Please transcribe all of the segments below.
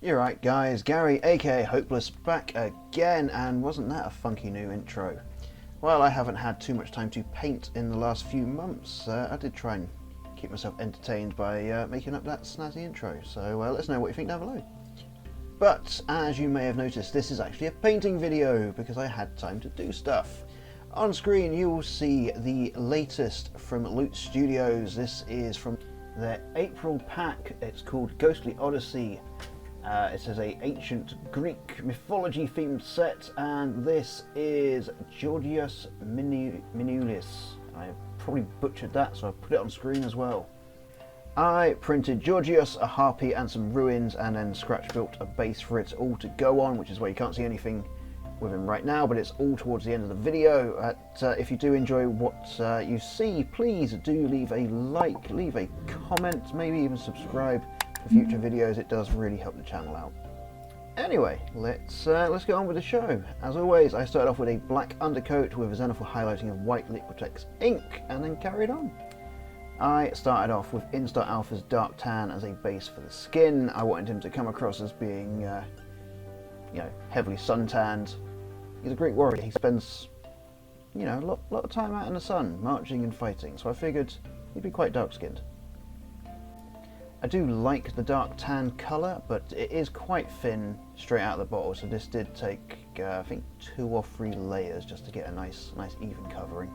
You're right guys, Gary aka Hopeless back again, and wasn't that a funky new intro? Well, I haven't had too much time to paint in the last few months. I did try and keep myself entertained by making up that snazzy intro, so let us know what you think down below. But as you may have noticed, this is actually a painting video because I had time to do stuff. On screen you will see the latest from Loot Studios. This is from their April pack. It's called Ghostly Odyssey. It says a Ancient Greek Mythology themed set, and this is Georgios Minoulis. I probably butchered that, so I've put it on screen as well. I printed Georgios, a harpy and some ruins, and then scratch built a base for it all to go on, which is why you can't see anything with him right now, but it's all towards the end of the video. If you do enjoy what you see, please do leave a like, leave a comment, maybe even subscribe for future videos. It does really help the channel out. Anyway, let's get on with the show. As always, I started off with a black undercoat with a zenithal highlighting of white Liquitex ink, and then carried on. I started off with Instar Alpha's dark tan as a base for the skin. I wanted him to come across as being, heavily suntanned. He's a Greek warrior. He spends, a lot of time out in the sun, marching and fighting. So I figured he'd be quite dark-skinned. I do like the dark tan colour, but it is quite thin straight out of the bottle, so this did take, I think, 2 or 3 layers just to get a nice even covering.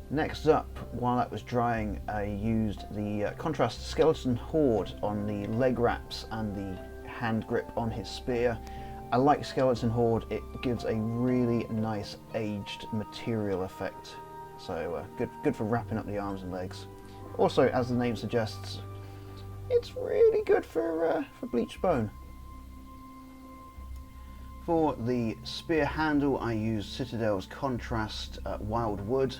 Next up, while that was drying, I used the contrast skeleton horde on the leg wraps and the hand grip on his spear. I like skeleton horde. It gives a really nice aged material effect, so good for wrapping up the arms and legs. Also, as the name suggests, it's really good for bleached bone. For the spear handle, I used Citadel's Contrast Wild Wood.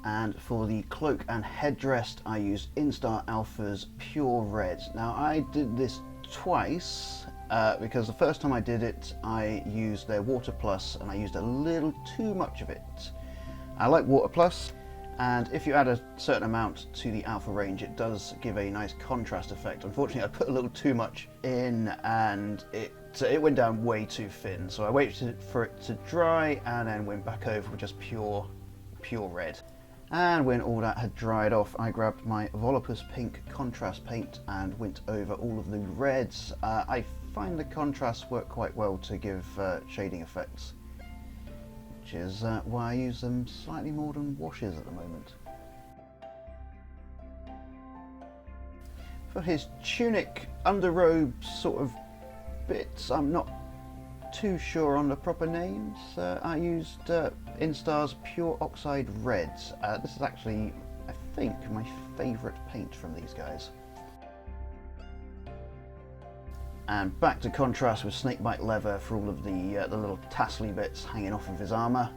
And for the cloak and headdress, I used Instar Alpha's Pure Red. Now, I did this twice because the first time I did it, I used their Water Plus, and I used a little too much of it. I like Water Plus, and if you add a certain amount to the Alpha range, it does give a nice contrast effect. Unfortunately, I put a little too much in, and it went down way too thin. So I waited for it to dry, and then went back over with just pure red. And when all that had dried off, I grabbed my Volupus Pink contrast paint and went over all of the reds. I find the contrasts work quite well to give shading effects, which is why I use them slightly more than washes at the moment. For his tunic underrobe sort of bits, I'm not too sure on the proper names. I used Instar's Pure Oxide Reds. This is actually, I think, my favourite paint from these guys. And back to contrast with Snakebite Leather for all of the little tassely bits hanging off of his armour,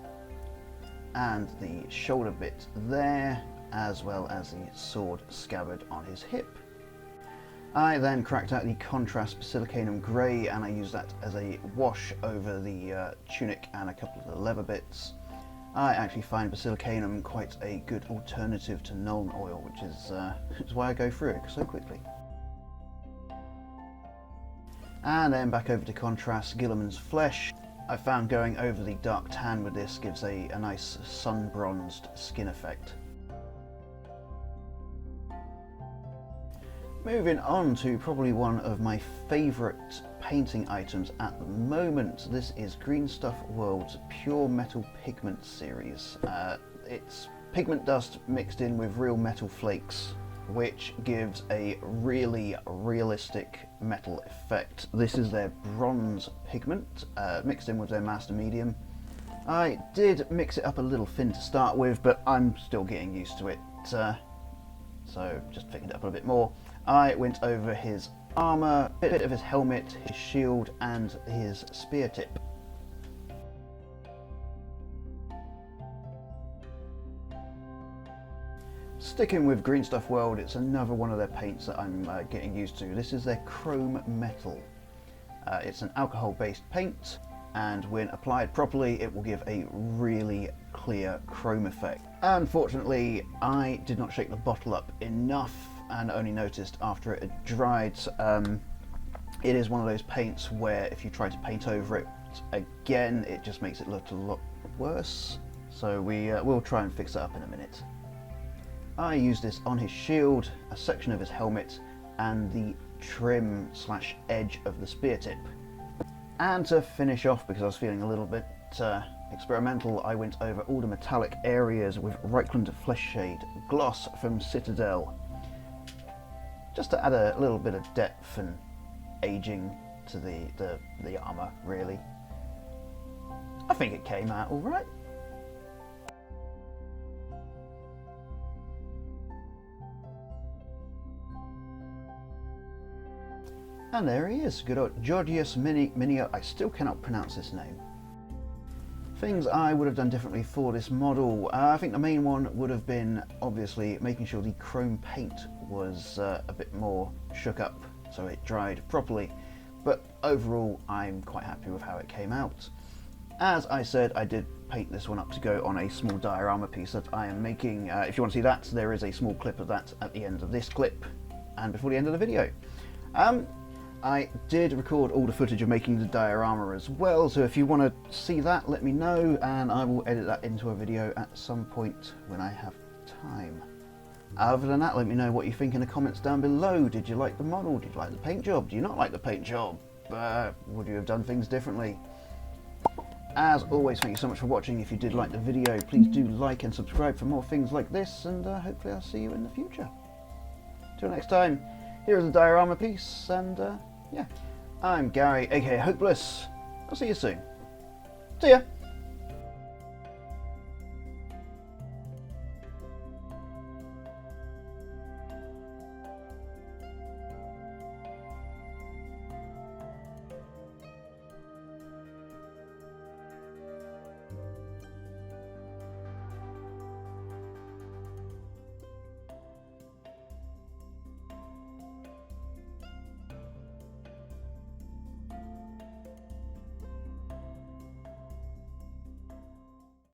and the shoulder bit there, as well as the sword scabbard on his hip. I then cracked out the contrast Basilicanum Grey, and I used that as a wash over the tunic and a couple of the leather bits. I actually find Basilicanum quite a good alternative to Nuln Oil, which is why I go through it so quickly. And then back over to contrast Gilliman's Flesh. I found going over the dark tan with this gives a nice sun-bronzed skin effect. Moving on to probably one of my favourite painting items at the moment. This is Green Stuff World's Pure Metal Pigment series. It's pigment dust mixed in with real metal flakes, which gives a really realistic metal effect. This is their bronze pigment, mixed in with their master medium. I did mix it up a little thin to start with, but I'm still getting used to it, so just thickened it up a bit more. I went over his armour, a bit of his helmet, his shield, and his spear tip. Sticking with Green Stuff World, it's another one of their paints that I'm getting used to. This is their Chrome Metal. It's an alcohol-based paint, and when applied properly, it will give a really clear chrome effect. Unfortunately, I did not shake the bottle up enough, and only noticed after it had dried. It is one of those paints where if you try to paint over it again, it just makes it look a lot worse. So we'll try and fix it up in a minute. I used this on his shield, a section of his helmet, and the trim / edge of the spear tip. And to finish off, because I was feeling a little bit experimental, I went over all the metallic areas with Reichland Flesh Shade Gloss from Citadel, just to add a little bit of depth and aging to the armour, really. I think it came out alright. And there he is, good old Georgios Minoulis. I still cannot pronounce this name. Things I would have done differently for this model. I think the main one would have been obviously making sure the chrome paint was a bit more shook up so it dried properly. But overall, I'm quite happy with how it came out. As I said, I did paint this one up to go on a small diorama piece that I am making. If you want to see that, there is a small clip of that at the end of this clip and before the end of the video. I did record all the footage of making the diorama as well, so if you want to see that, let me know and I will edit that into a video at some point when I have time. Other than that, let me know what you think in the comments down below. Did you like the model? Did you like the paint job? Do you not like the paint job? Would you have done things differently? As always, thank you so much for watching. If you did like the video, please do like and subscribe for more things like this, and hopefully I'll see you in the future. Till next time, here is a diorama piece, and yeah, I'm Gary, aka Hopeless. I'll see you soon. See ya!